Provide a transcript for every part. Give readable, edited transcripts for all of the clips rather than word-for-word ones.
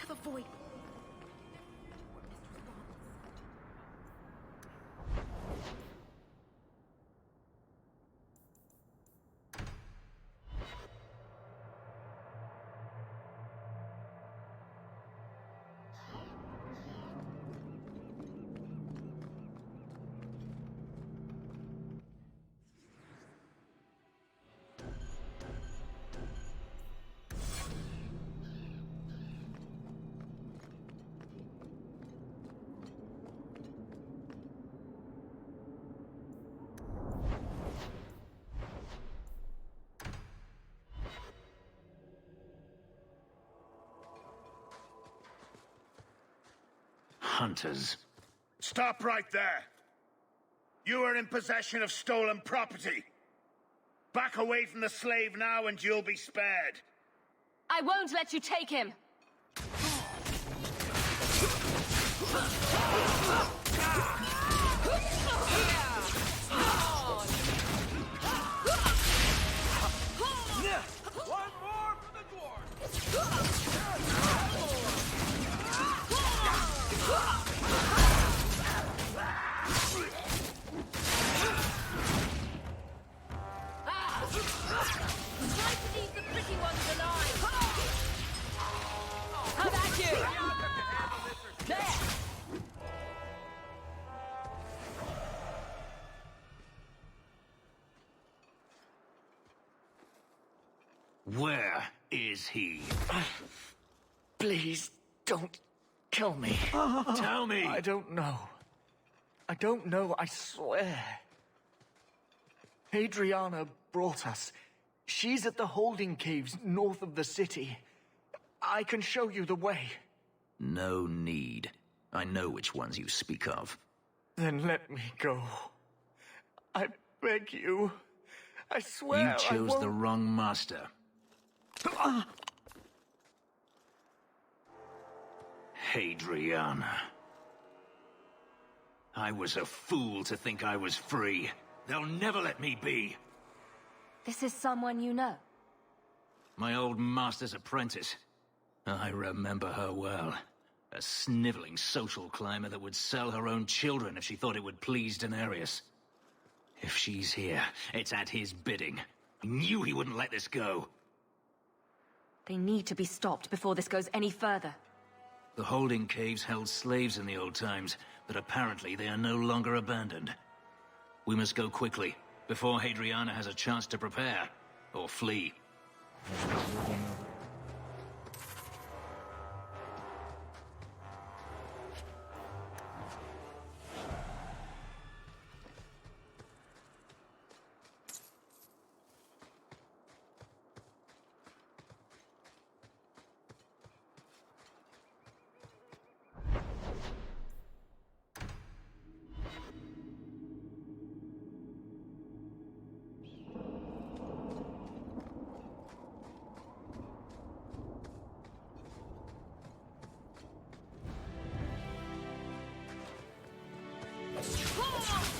The void. Hunters. Stop right there! You are in possession of stolen property. Back away from the slave now and you'll be spared. I won't let you take him! One more for the dwarf! Try to leave the pretty ones alive! How about you? There! Where is he? Please, don't kill me. Tell me! I don't know. I don't know, I swear. Hadriana brought us. She's at the holding caves north of the city. I can show you the way. No need. I know which ones you speak of. Then let me go. I beg you. I swear You I chose won't... the wrong master. Hadriana. I was a fool to think I was free. They'll never let me be. This is someone you know. My old master's apprentice. I remember her well. A sniveling social climber that would sell her own children if she thought it would please Daenerys. If she's here, it's at his bidding. He knew he wouldn't let this go. They need to be stopped before this goes any further. The holding caves held slaves in the old times, but apparently they are no longer abandoned. We must go quickly, before Hadriana has a chance to prepare, or flee.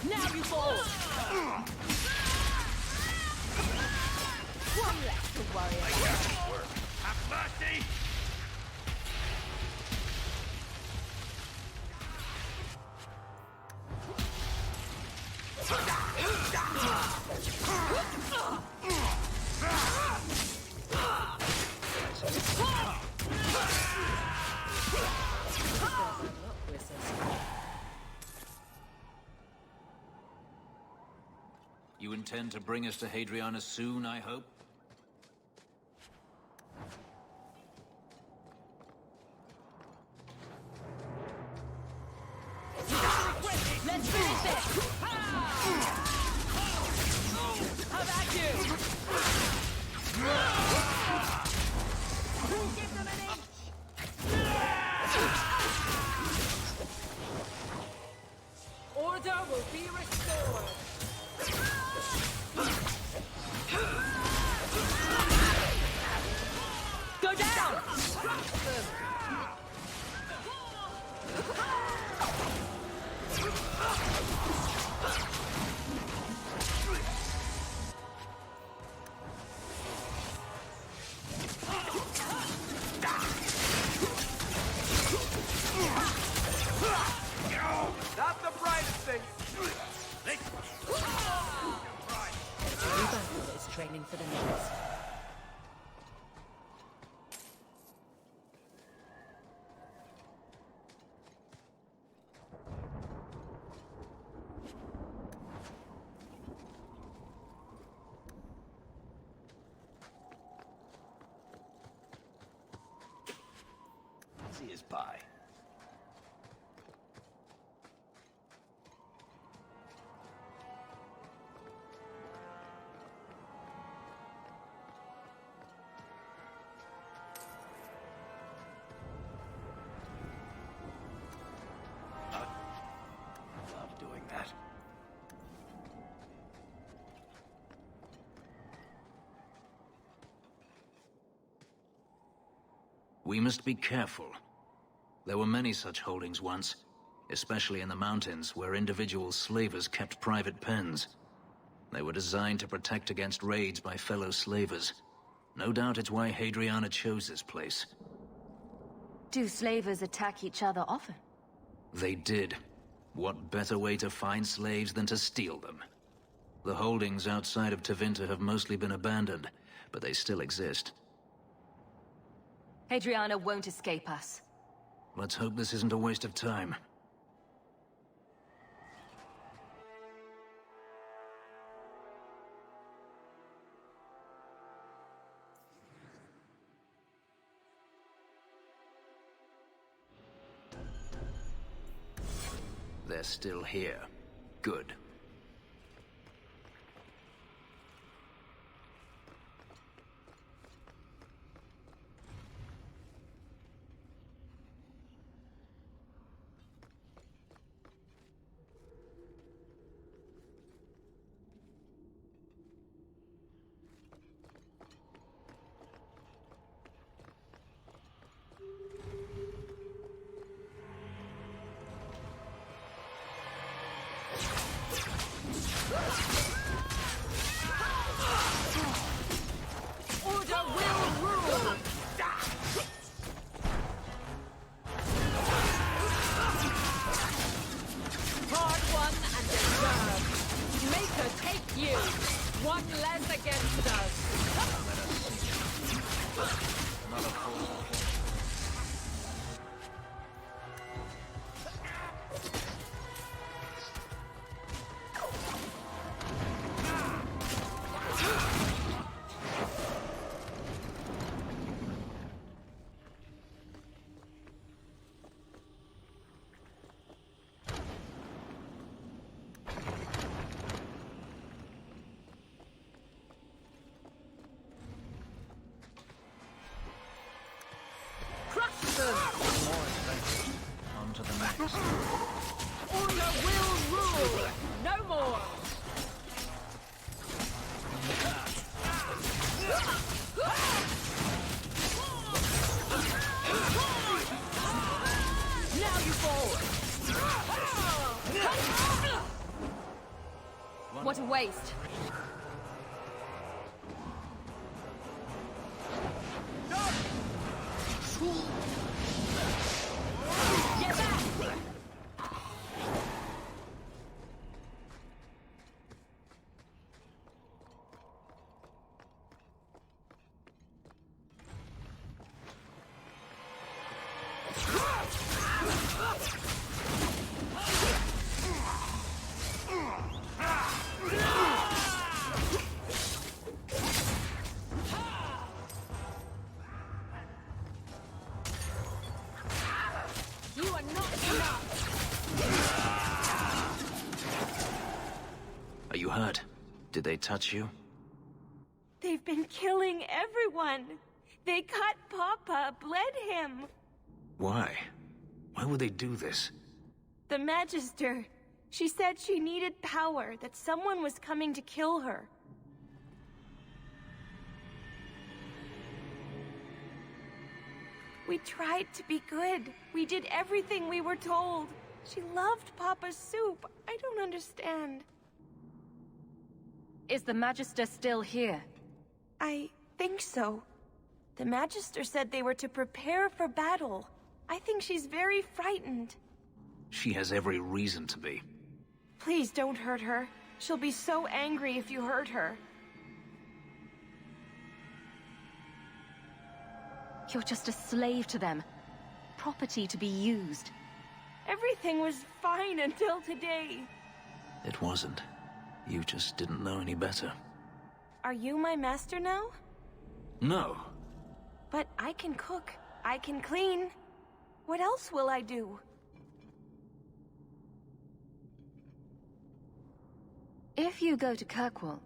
Now you fall! One less to worry about. Have mercy! You intend to bring us to Hadriana soon, I hope? Let's finish this! How about you? Give them an inch! Order will be restored! providing for the needs. See his pie. Love doing that. We must be careful. There were many such holdings once, especially in the mountains where individual slavers kept private pens. They were designed to protect against raids by fellow slavers. No doubt it's why Hadriana chose this place. Do slavers attack each other often? They did. What better way to find slaves than to steal them? The holdings outside of Tevinter have mostly been abandoned, but they still exist. Hadriana won't escape us. Let's hope this isn't a waste of time. They're still here. Good. Order will rule! Hard won and deserved. Maker, take you. One less against us. On to the next. Order will rule. No more. Now you fall. What a waste. Get back. You are not enough. Are you hurt? Did they touch you? They've been killing everyone. They cut Papa, bled him. Why? Why would they do this? The Magister. She said she needed power, that someone was coming to kill her. We tried to be good. We did everything we were told. She loved Papa's soup. I don't understand. Is the Magister still here? I think so. The Magister said they were to prepare for battle. I think she's very frightened. She has every reason to be. Please don't hurt her. She'll be so angry if you hurt her. You're just a slave to them. Property to be used. Everything was fine until today. It wasn't. You just didn't know any better. Are you my master now? No. But I can cook. I can clean. What else will I do? If you go to Kirkwall,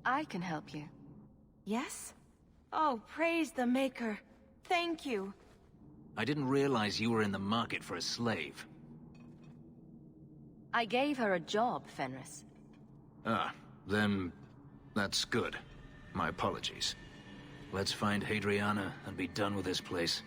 I can help you. Yes? Oh, praise the Maker. Thank you. I didn't realize you were in the market for a slave. I gave her a job, Fenris. Ah, then that's good. My apologies. Let's find Hadriana and be done with this place.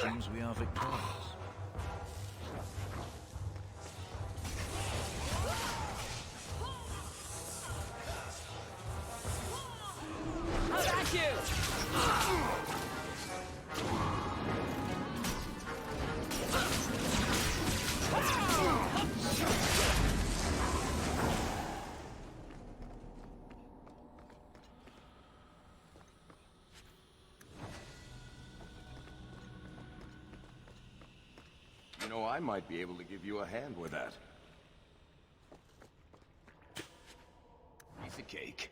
Seems we are victorious. How about you? You know, I might be able to give you a hand with that. Piece of cake.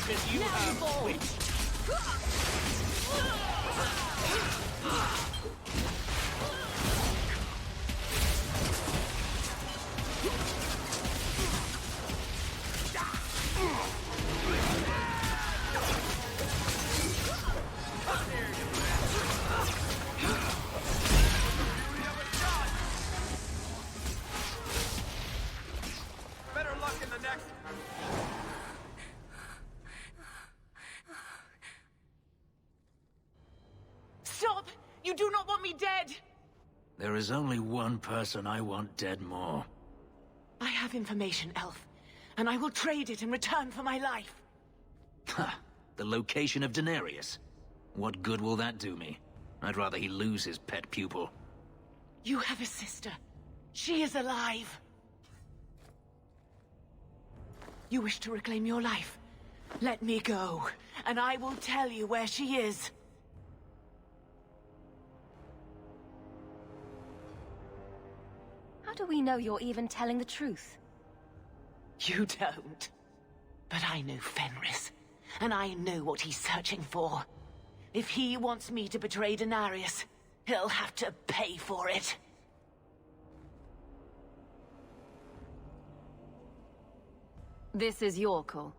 Now you fall. Better luck in the next. Stop! You do not want me dead! There is only one person I want dead more. I have information, Elf, and I will trade it in return for my life. Ha! The location of Denarius. What good will that do me? I'd rather he lose his pet pupil. You have a sister. She is alive. You wish to reclaim your life? Let me go, and I will tell you where she is. How do we know you're even telling the truth? You don't. But I know Fenris, and I know what he's searching for. If he wants me to betray Denarius, he'll have to pay for it. This is your call.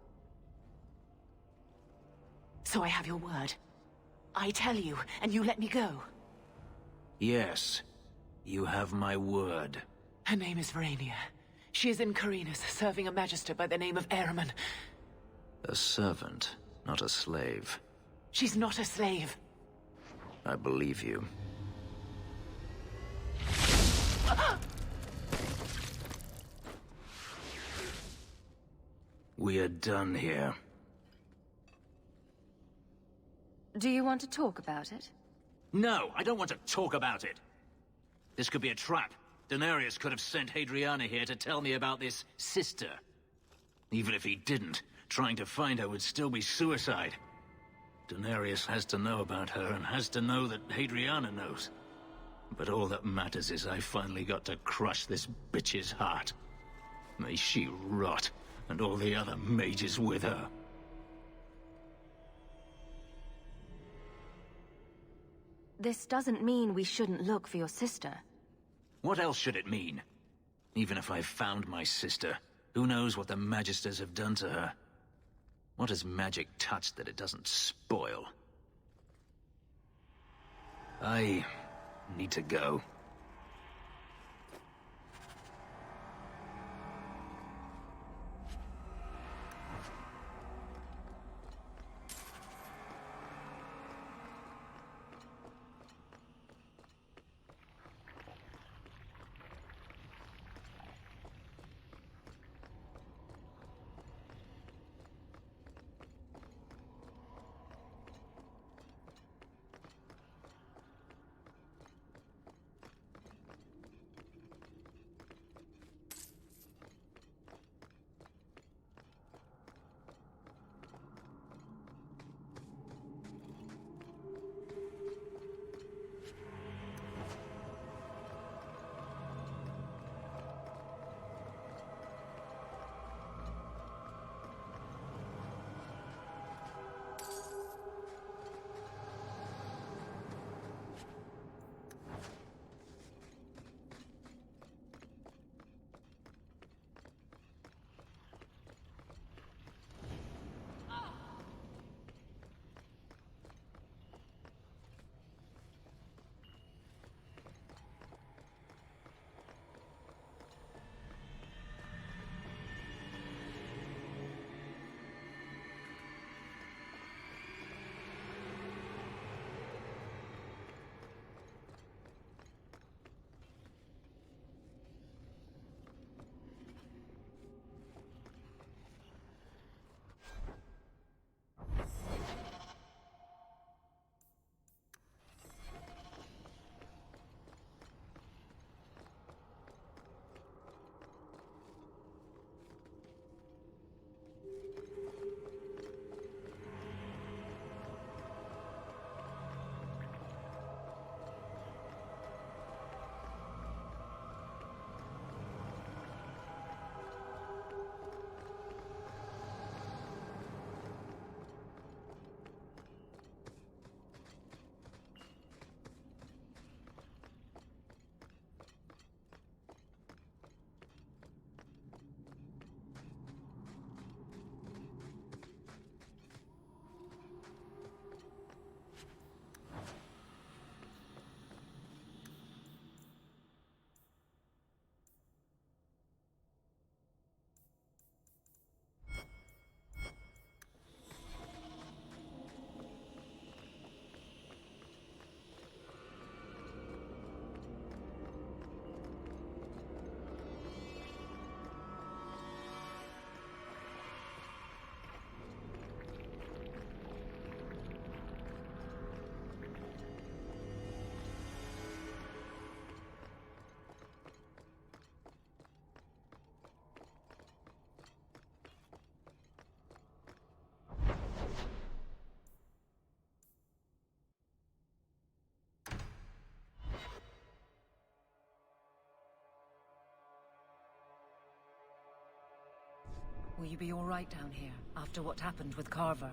So I have your word. I tell you, and you let me go. Yes, you have my word. Her name is Verania. She is in Carinus, serving a magister by the name of Ehrman. A servant, not a slave. She's not a slave. I believe you. We are done here. Do you want to talk about it? No, I don't want to talk about it. This could be a trap. Denarius could have sent Hadriana here to tell me about this sister. Even if he didn't, trying to find her would still be suicide. Denarius has to know about her and has to know that Hadriana knows. But all that matters is I finally got to crush this bitch's heart. May she rot. And all the other mages with her. This doesn't mean we shouldn't look for your sister. What else should it mean? Even if I found my sister, who knows what the Magisters have done to her? What has magic touched that it doesn't spoil? I need to go. Will you be all right down here, after what happened with Carver?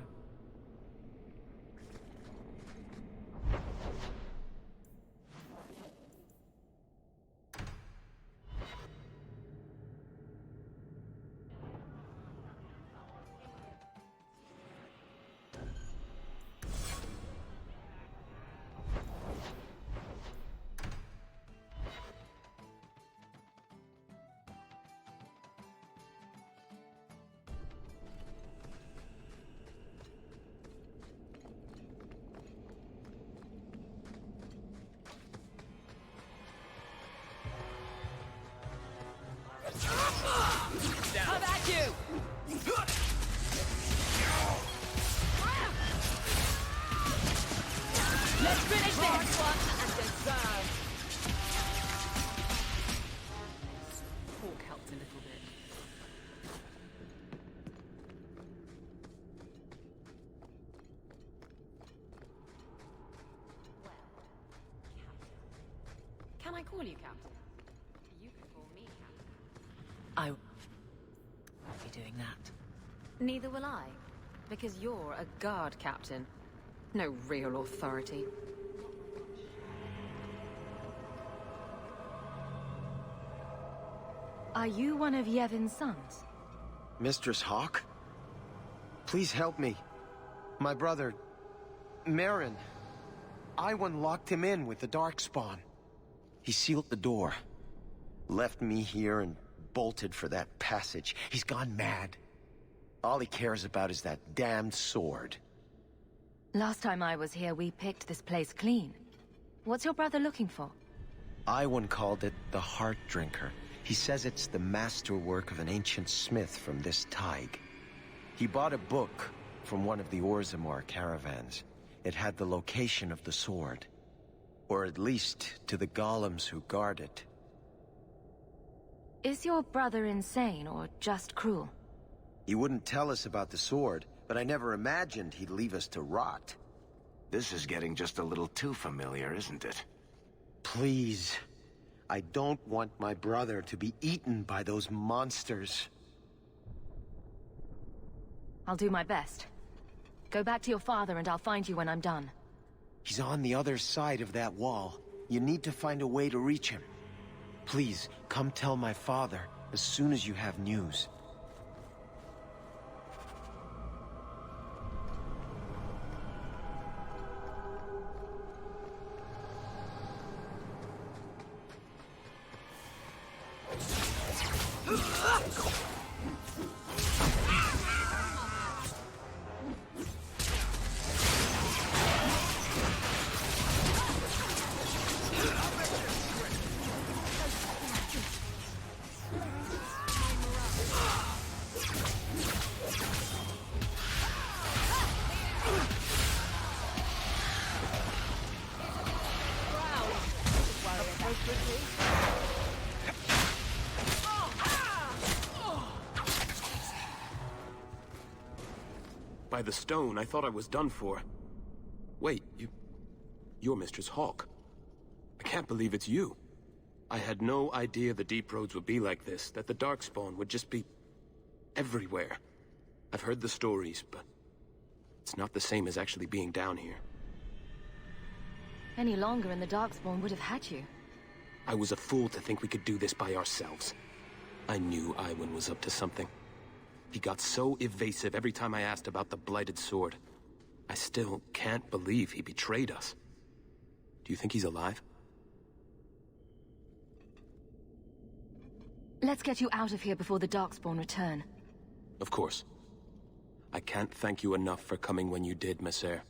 How about you? Let's finish this one and deserve. Talk helped a little bit. Can I call you Captain? You can call me Captain. I... doing that. Neither will I, because you're a guard captain. No real authority. Are you one of Yevon's sons? Mistress Hawke? Please help me. My brother, Merrin. Iwan locked him in with the Darkspawn. He sealed the door, left me here and bolted for that passage. He's gone mad. All he cares about is that damned sword. Last time I was here, we picked this place clean. What's your brother looking for? Iwan called it the Heart Drinker. He says it's the masterwork of an ancient smith from this Tig. He bought a book from one of the Orzammar caravans. It had the location of the sword. Or at least to the golems who guard it. Is your brother insane or just cruel? He wouldn't tell us about the sword, but I never imagined he'd leave us to rot. This is getting just a little too familiar, isn't it? Please. I don't want my brother to be eaten by those monsters. I'll do my best. Go back to your father and I'll find you when I'm done. He's on the other side of that wall. You need to find a way to reach him. Please, come tell my father as soon as you have news. By the stone, I thought I was done for. Wait, you're Mistress Hawke. I can't believe it's you. I had no idea the Deep Roads would be like this, that the Darkspawn would just be everywhere. I've heard the stories, but it's not the same as actually being down here. Any longer and the Darkspawn would have had you. I was a fool to think we could do this by ourselves. I knew Iwan was up to something. He got so evasive every time I asked about the Blighted Sword. I still can't believe he betrayed us. Do you think he's alive? Let's get you out of here before the Darkspawn return. Of course. I can't thank you enough for coming when you did, Messer.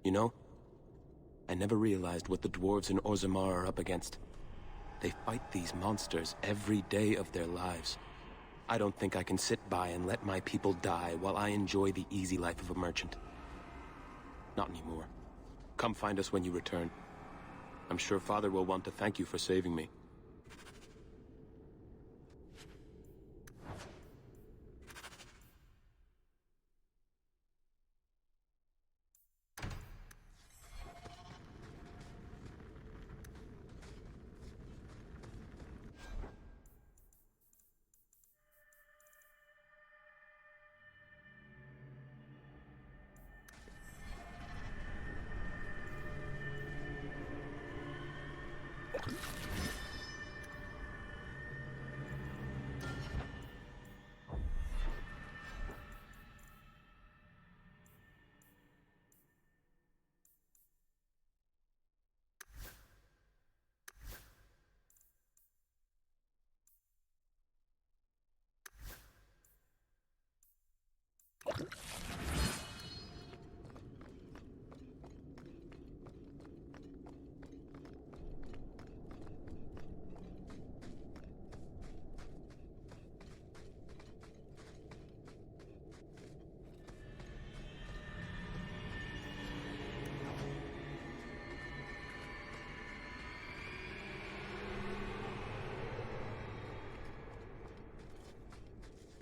You know, I never realized what the dwarves in Orzammar are up against. They fight these monsters every day of their lives. I don't think I can sit by and let my people die while I enjoy the easy life of a merchant. Not anymore. Come find us when you return. I'm sure Father will want to thank you for saving me.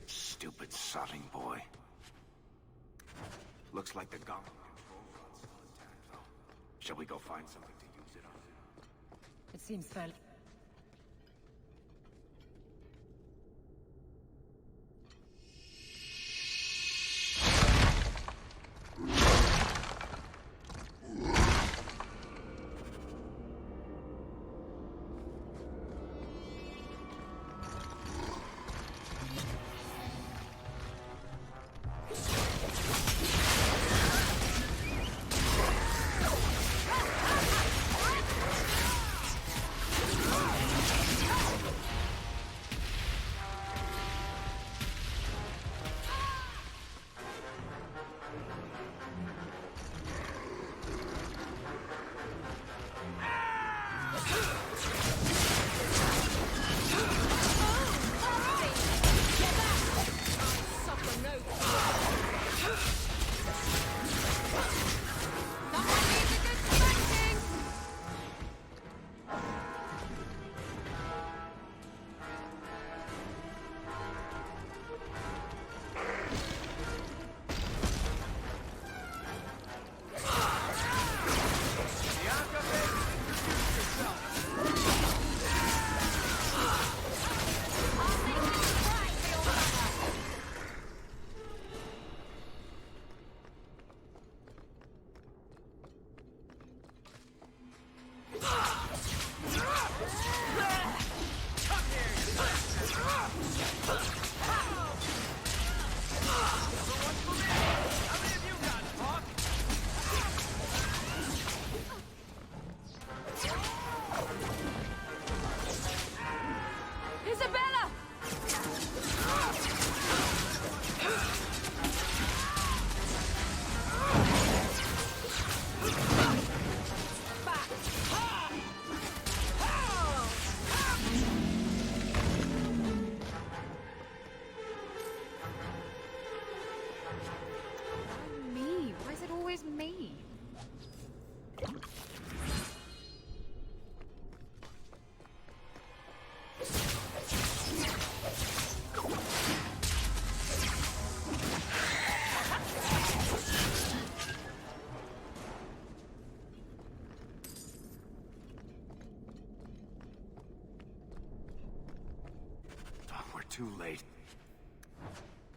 Stupid sodding boy. Looks like the gauntlet control rod's still intact, though. Shall we go find something to use it on? It seems fairly... too late.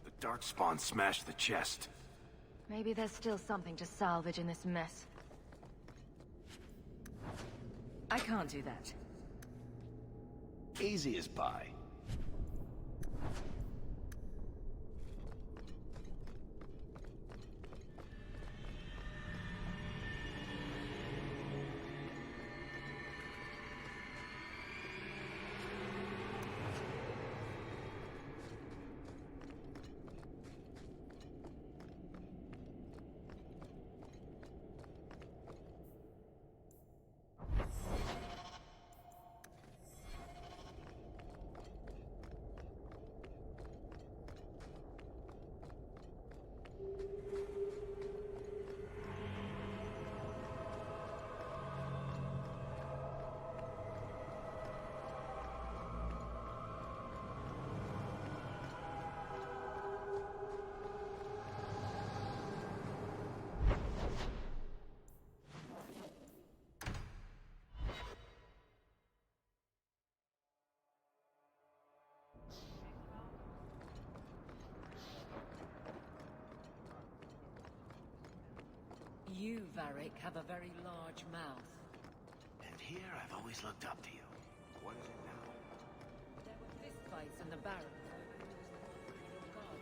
The Darkspawn smashed the chest. Maybe there's still something to salvage in this mess. I can't do that. Easy as pie. You, Varric, have a very large mouth. And here I've always looked up to you. What is it now? There were fistfights in the barracks over who was the guard,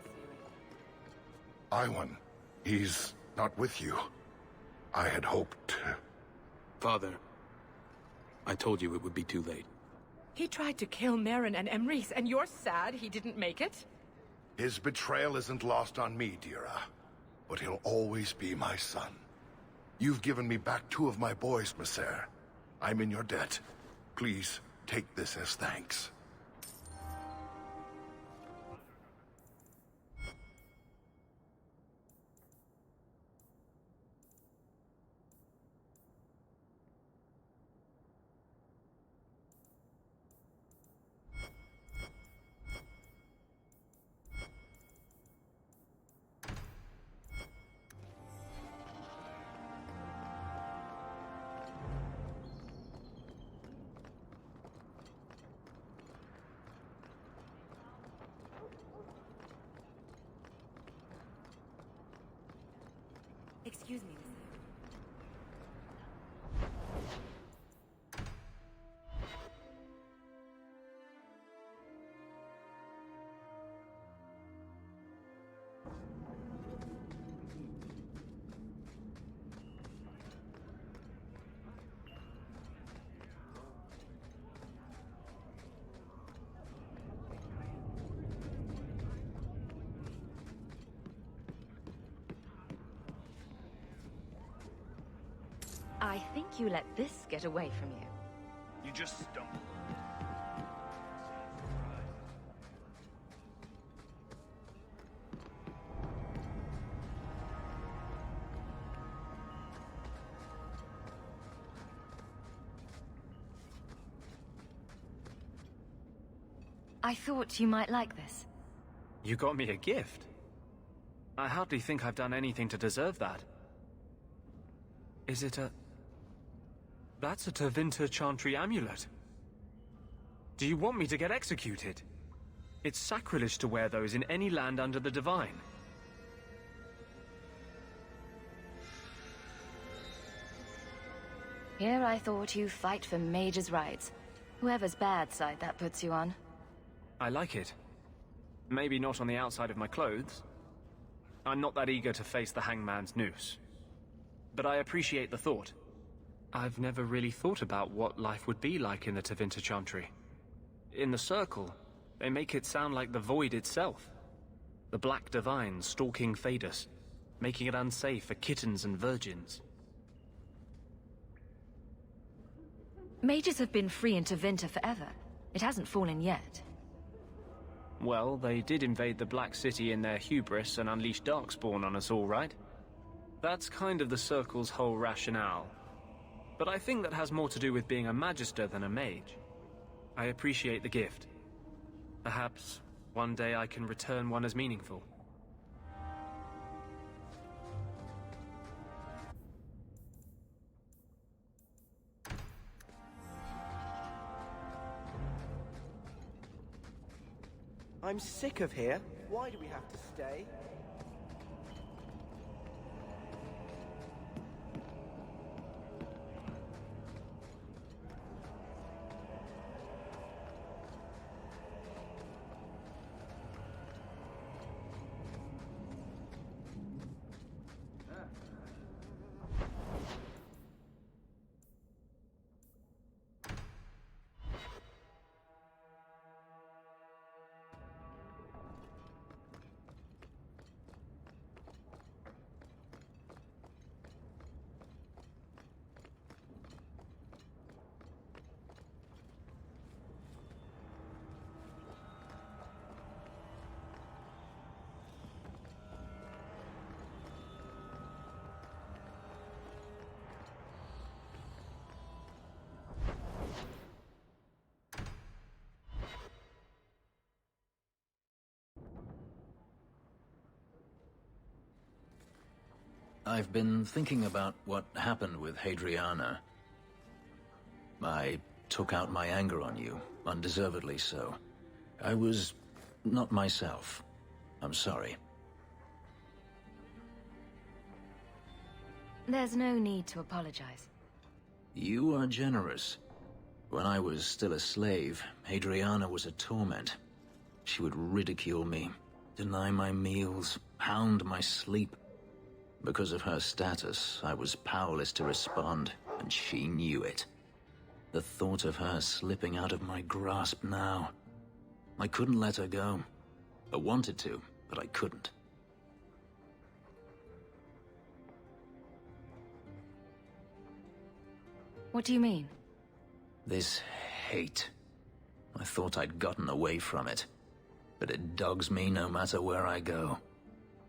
Ciri. Iwan, he's not with you. I had hoped... Father, I told you it would be too late. He tried to kill Merrin and Emrys, and you're sad he didn't make it? His betrayal isn't lost on me, Dira. But he'll always be my son. You've given me back 2 of my boys, Macer. I'm in your debt. Please, take this as thanks. Excuse me, Monsieur. I think you let this get away from you. You just stumbled. I thought you might like this. You got me a gift? I hardly think I've done anything to deserve that. Is it a... That's a Tevinter Chantry amulet. Do you want me to get executed? It's sacrilege to wear those in any land under the Divine. Here I thought you fight for mage's rights. Whoever's bad side that puts you on. I like it. Maybe not on the outside of my clothes. I'm not that eager to face the hangman's noose. But I appreciate the thought. I've never really thought about what life would be like in the Tevinter Chantry. In the Circle, they make it sound like the Void itself. The Black Divine stalking Thedas, making it unsafe for kittens and virgins. Mages have been free in Tevinter forever. It hasn't fallen yet. Well, they did invade the Black City in their hubris and unleash Darkspawn on us all, right? That's kind of the Circle's whole rationale. But I think that has more to do with being a Magister than a mage. I appreciate the gift. Perhaps one day I can return one as meaningful. I'm sick of here. Why do we have to stay? I've been thinking about what happened with Hadriana. I took out my anger on you, undeservedly so. I was not myself. I'm sorry. There's no need to apologize. You are generous. When I was still a slave, Hadriana was a torment. She would ridicule me, deny my meals, hound my sleep. Because of her status, I was powerless to respond, and she knew it. The thought of her slipping out of my grasp now. I couldn't let her go. I wanted to, but I couldn't. What do you mean? This hate. I thought I'd gotten away from it. But it dogs me no matter where I go.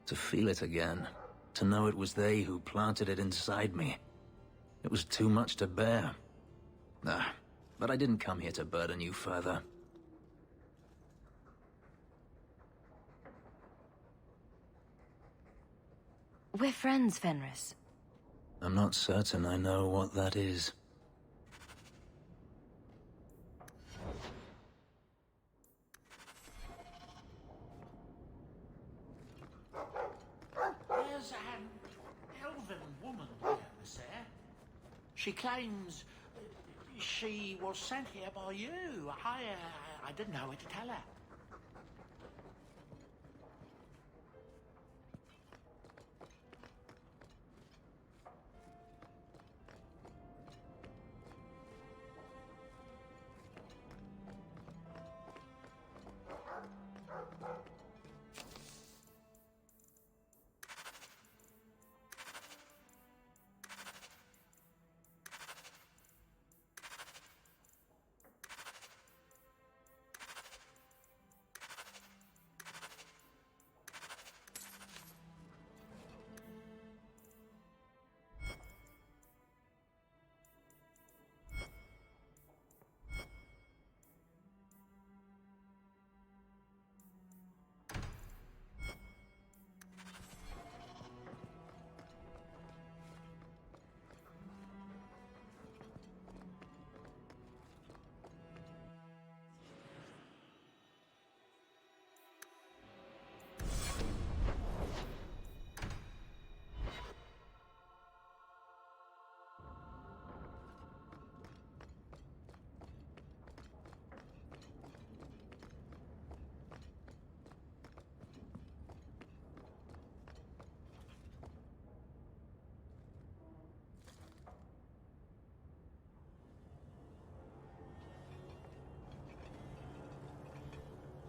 To feel it again. To know it was they who planted it inside me. It was too much to bear. But I didn't come here to burden you further. We're friends, Fenris. I'm not certain I know what that is. There's an elven woman here, Miss Eyre. She claims she was sent here by you. I didn't know what to tell her.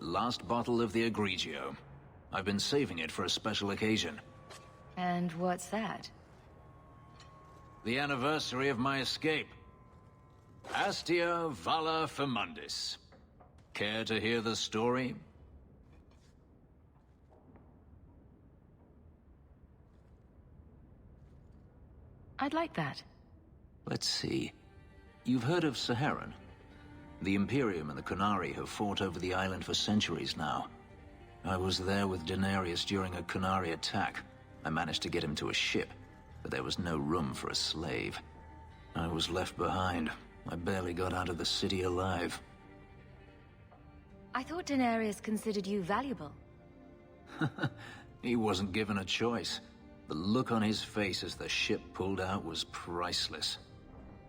Last bottle of the Egregio. I've been saving it for a special occasion. And what's that? The anniversary of my escape. Astia Vala Firmundis. Care to hear the story? I'd like that. Let's see. You've heard of Saharan? The Imperium and the Qunari have fought over the island for centuries now. I was there with Daenerys during a Qunari attack. I managed to get him to a ship, but there was no room for a slave. I was left behind. I barely got out of the city alive. I thought Daenerys considered you valuable. He wasn't given a choice. The look on his face as the ship pulled out was priceless.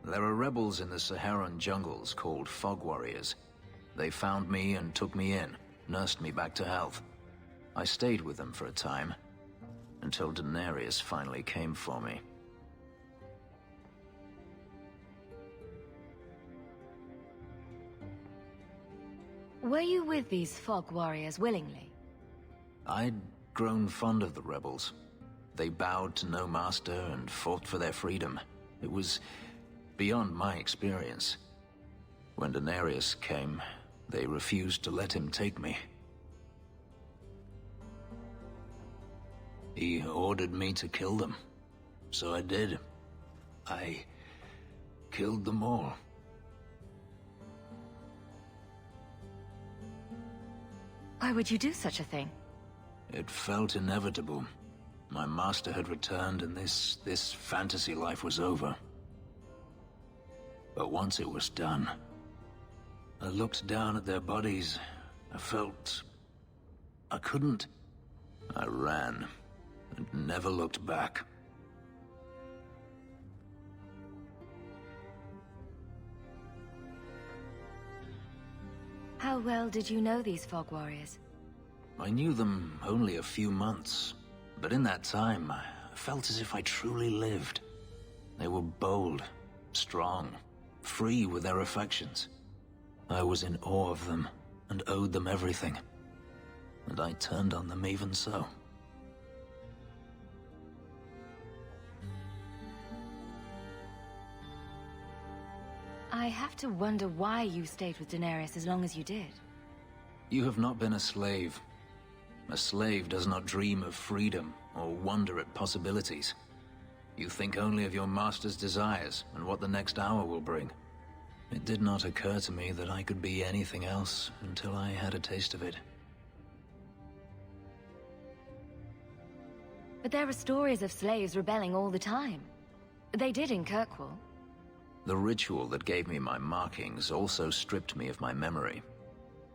There are rebels in the Saharan jungles called Fog Warriors. They found me and took me in, nursed me back to health. I stayed with them for a time, until Daenerys finally came for me. Were you with these Fog Warriors willingly? I'd grown fond of the rebels. They bowed to no master and fought for their freedom. It was beyond my experience. When Daenerys came, they refused to let him take me. He ordered me to kill them. So I did. I killed them all. Why would you do such a thing? It felt inevitable. My master had returned and this fantasy life was over. But once it was done, I looked down at their bodies. I felt I couldn't. I ran and never looked back. How well did you know these Fog Warriors? I knew them only a few months, but in that time, I felt as if I truly lived. They were bold, strong, free with their affections. I was in awe of them and owed them everything. And I turned on them even so. I have to wonder why you stayed with Daenerys as long as you did. You have not been a slave. A slave does not dream of freedom or wonder at possibilities. You think only of your master's desires and what the next hour will bring. It did not occur to me that I could be anything else until I had a taste of it. But there are stories of slaves rebelling all the time. They did in Kirkwall. The ritual that gave me my markings also stripped me of my memory.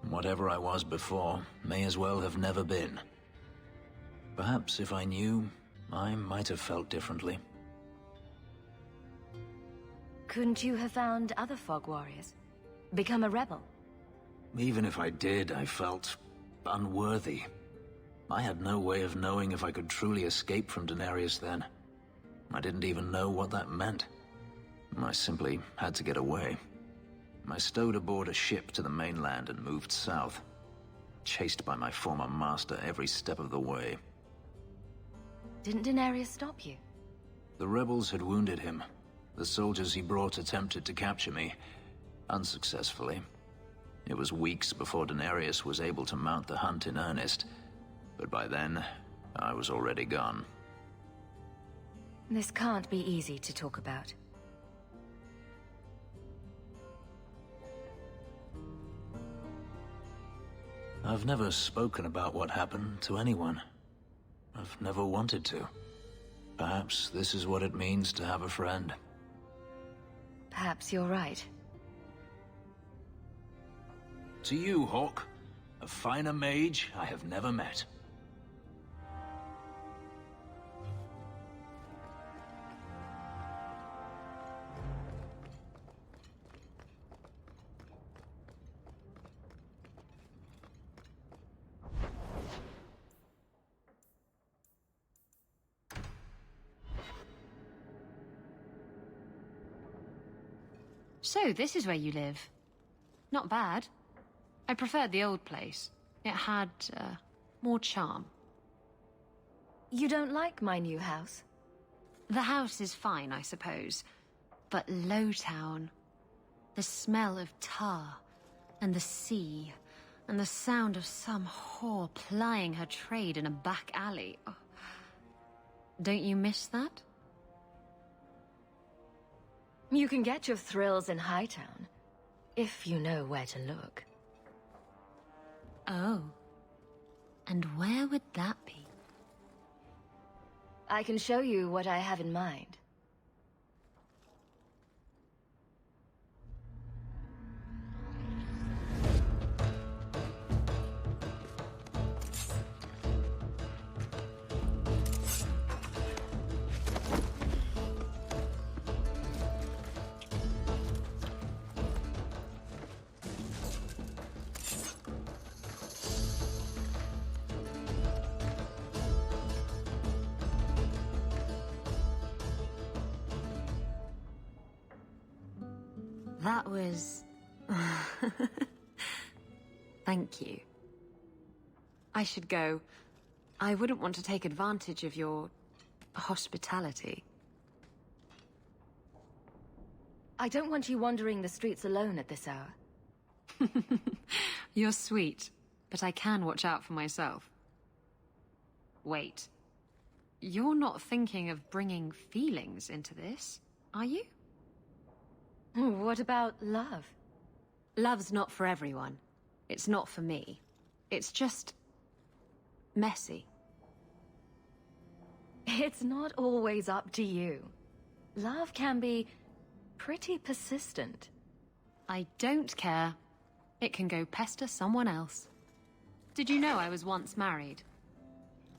Whatever I was before may as well have never been. Perhaps if I knew, I might have felt differently. Couldn't you have found other Fog Warriors? Become a rebel? Even if I did, I felt unworthy. I had no way of knowing if I could truly escape from Daenerys then. I didn't even know what that meant. I simply had to get away. I stowed aboard a ship to the mainland and moved south, chased by my former master every step of the way. Didn't Daenerys stop you? The rebels had wounded him. The soldiers he brought attempted to capture me, unsuccessfully. It was weeks before Daenerys was able to mount the hunt in earnest, but by then, I was already gone. This can't be easy to talk about. I've never spoken about what happened to anyone. I've never wanted to. Perhaps this is what it means to have a friend. Perhaps you're right. To you, Hawke, a finer mage I have never met. So, this is where you live. Not bad. I preferred the old place. It had, more charm. You don't like my new house? The house is fine, I suppose. But Lowtown... the smell of tar, and the sea, and the sound of some whore plying her trade in a back alley. Oh. Don't you miss that? You can get your thrills in Hightown, if you know where to look. Oh. And where would that be? I can show you what I have in mind. That was... Thank you. I should go. I wouldn't want to take advantage of your... hospitality. I don't want you wandering the streets alone at this hour. You're sweet, but I can watch out for myself. Wait. You're not thinking of bringing feelings into this, are you? What about love? Love's not for everyone. It's not for me. It's just... messy. It's not always up to you. Love can be pretty persistent. I don't care. It can go pester someone else. Did you know I was once married?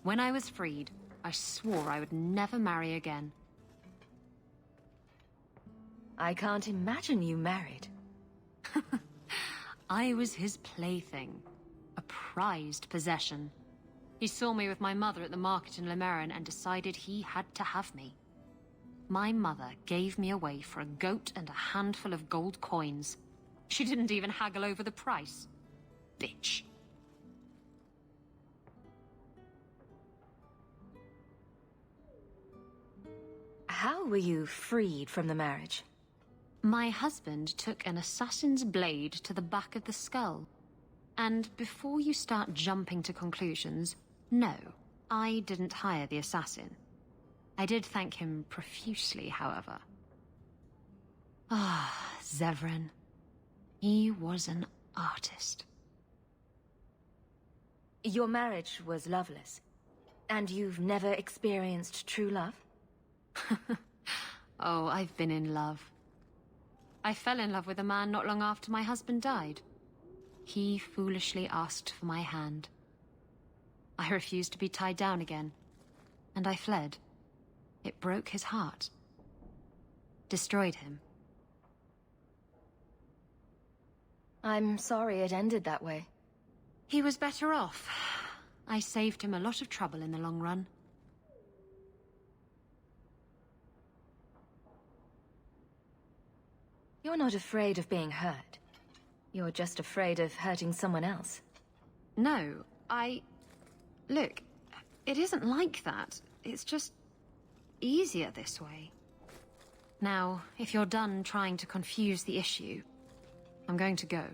When I was freed, I swore I would never marry again. I can't imagine you married. I was his plaything. A prized possession. He saw me with my mother at the market in Lemerin and decided he had to have me. My mother gave me away for a goat and a handful of gold coins. She didn't even haggle over the price. Bitch. How were you freed from the marriage? My husband took an assassin's blade to the back of the skull. And before you start jumping to conclusions, no, I didn't hire the assassin. I did thank him profusely, however. Ah, Zevran. He was an artist. Your marriage was loveless, and you've never experienced true love? Oh, I've been in love. I fell in love with a man not long after my husband died. He foolishly asked for my hand. I refused to be tied down again, and I fled. It broke his heart. Destroyed him. I'm sorry it ended that way. He was better off. I saved him a lot of trouble in the long run. You're not afraid of being hurt. You're just afraid of hurting someone else. No, Look, it isn't like that. It's just... easier this way. Now, if you're done trying to confuse the issue, I'm going to go.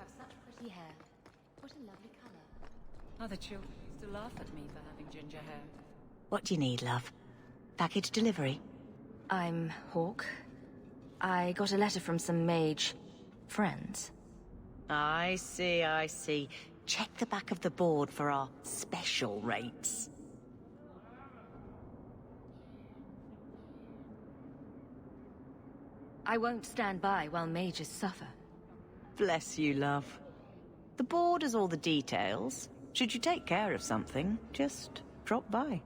have such pretty hair. What a lovely color. Other children used to laugh at me for having ginger hair. What do you need, love? Package delivery? I'm Hawk. I got a letter from some mage friends. I see, I see. Check the back of the board for our special rates. I won't stand by while mages suffer. Bless you, love. The board has all the details. Should you take care of something, just drop by.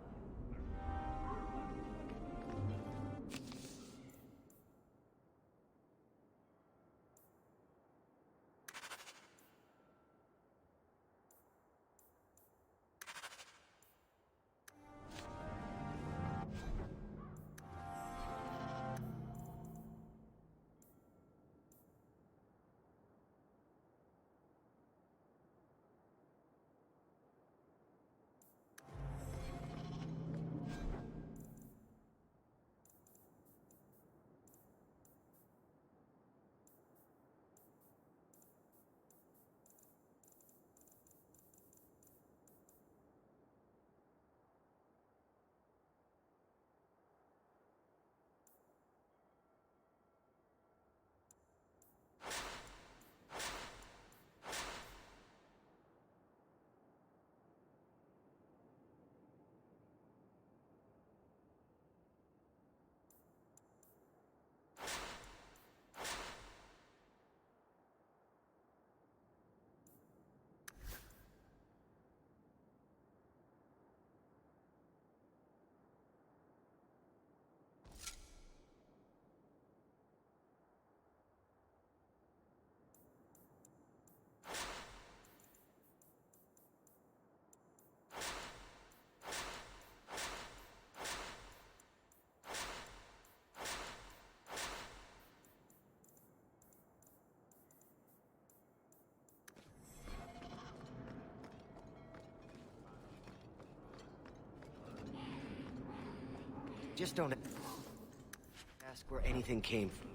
Just don't ask where anything came from.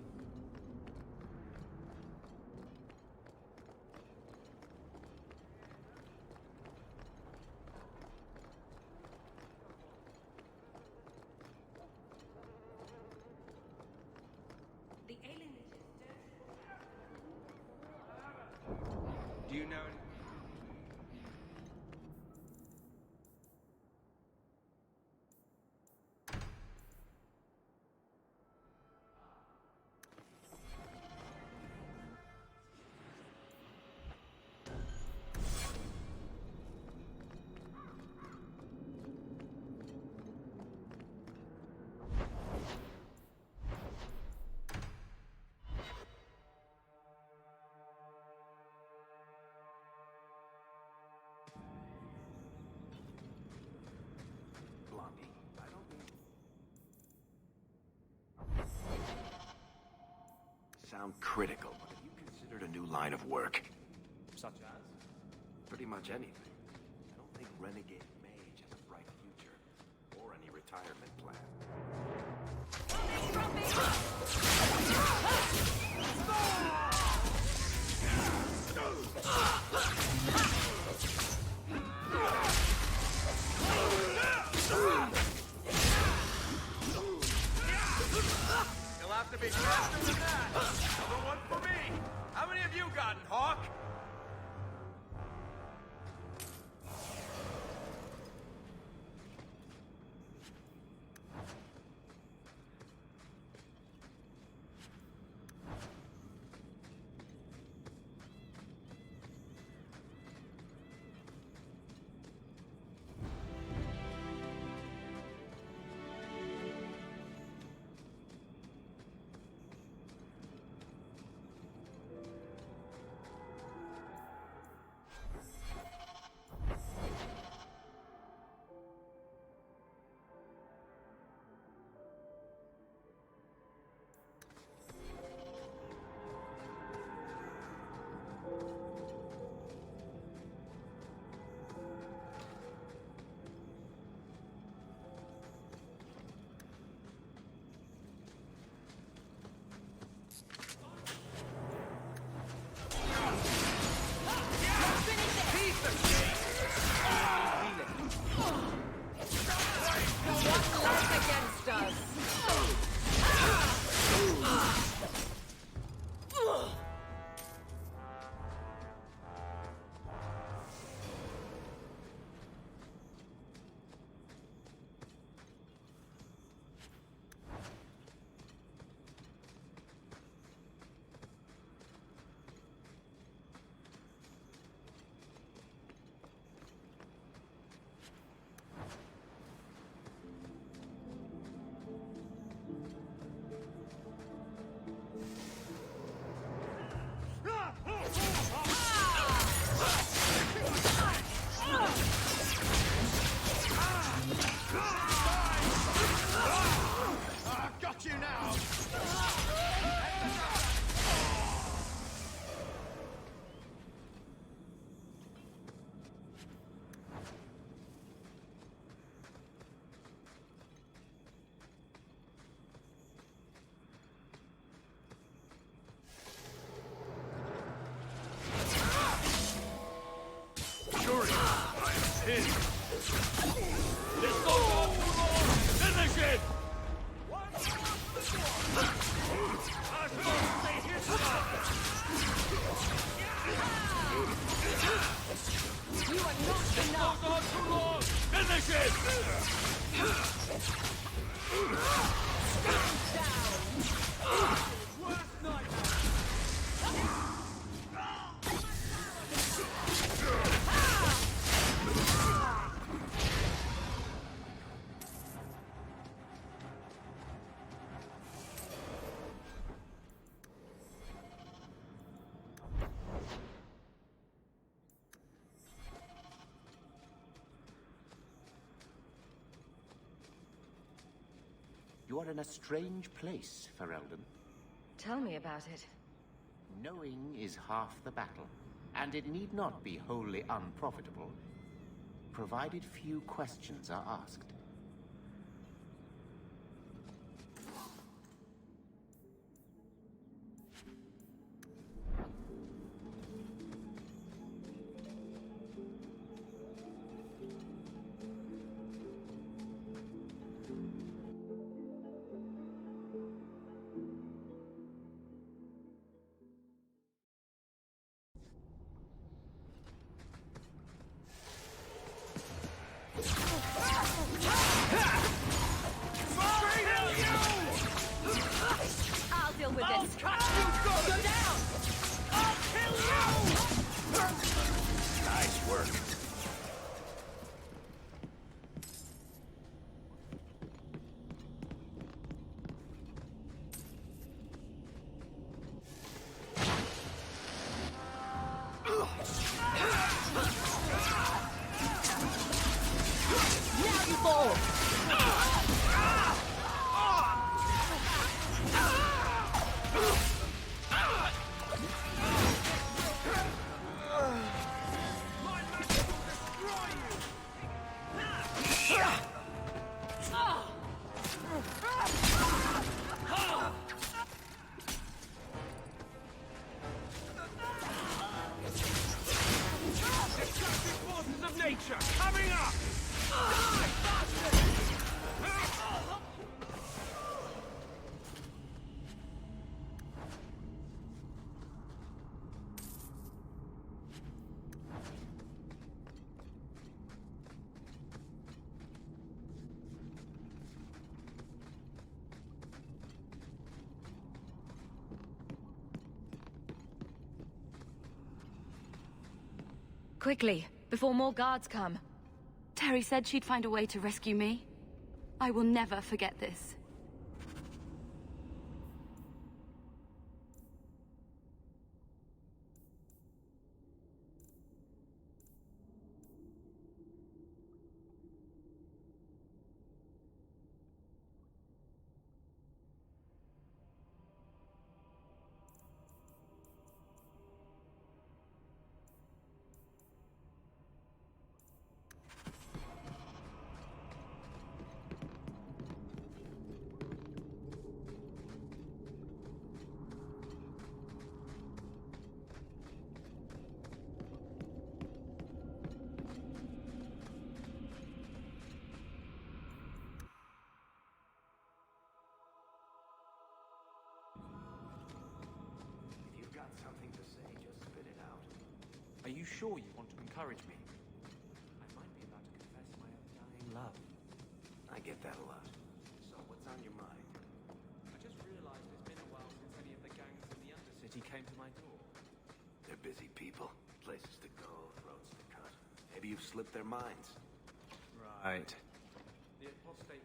Do you know? Blondie, I don't sound critical, but have you considered a new line of work? Such as? Pretty much anything. I don't think Renegade Mage has a bright future, or any retirement plan. You'll have to be faster than that. Another one for me. How many have you gotten, Hawk? You are in a strange place, Ferelden. Tell me about it. Knowing is half the battle, and it need not be wholly unprofitable, provided few questions are asked. I'll deal with this. Go down! I'll kill you! Nice work. Now you fall! Forces of nature coming up! Quickly, before more guards come. Terry said she'd find a way to rescue me. I will never forget this. If you've got something to say, just spit it out. Are you sure you want to encourage me? I might be about to confess my undying love. I get that a lot. So what's on your mind? I just realized it's been a while since any of the gangs in the Undercity came to my door. They're busy people. Places to go, throats to cut. Maybe you've slipped their minds. Right. The apostate...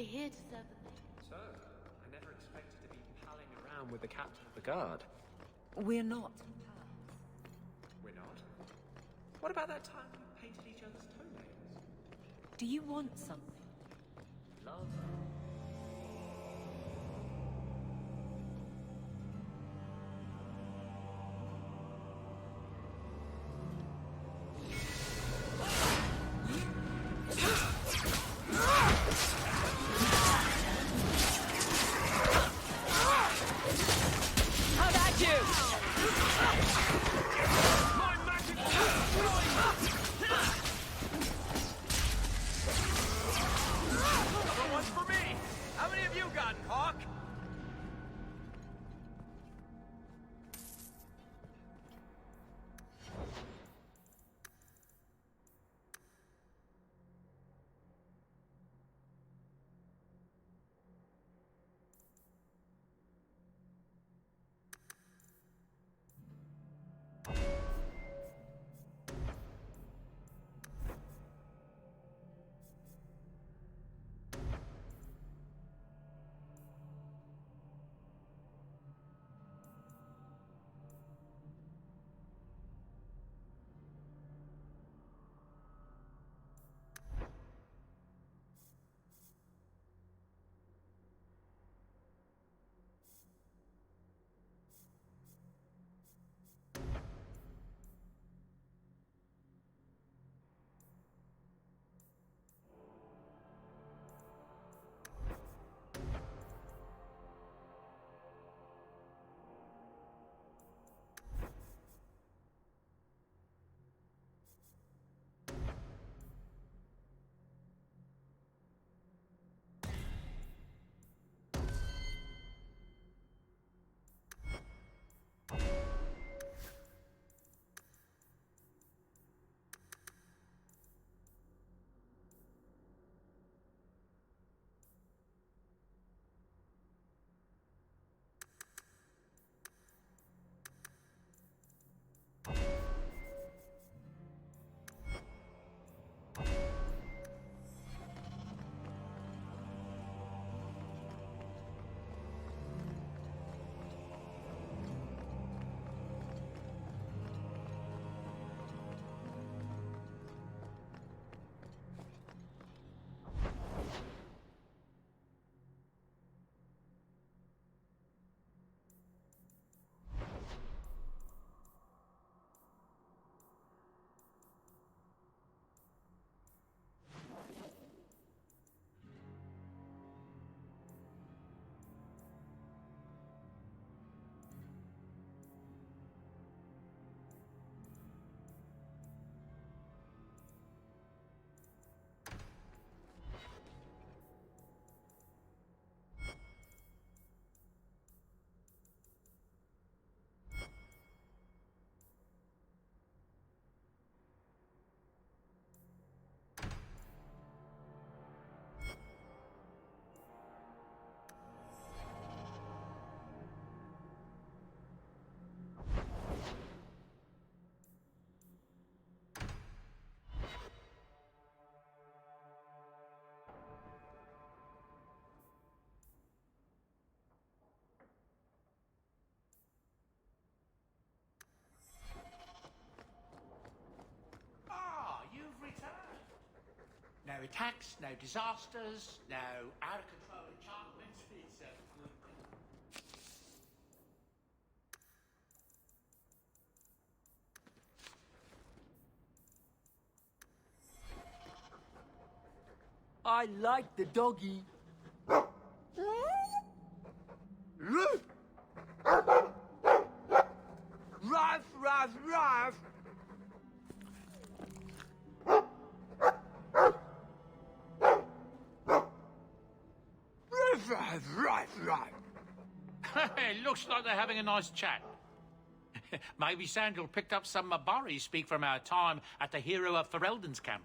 We're here to serve the lady. So, I never expected to be palling around with the captain of the guard. We're not. We're not? What about that time we painted each other's toenails? Do you want something? Love? How about you? My magic Another one's for me! How many have you gotten, Hawk? No attacks, no disasters, no out-of-control enchantments. It's a good thing. I like the doggy. Ruff, ruff, ruff. It looks like they're having a nice chat. Maybe Sandal picked up some Mabari speak from our time at the Hero of Ferelden's camp.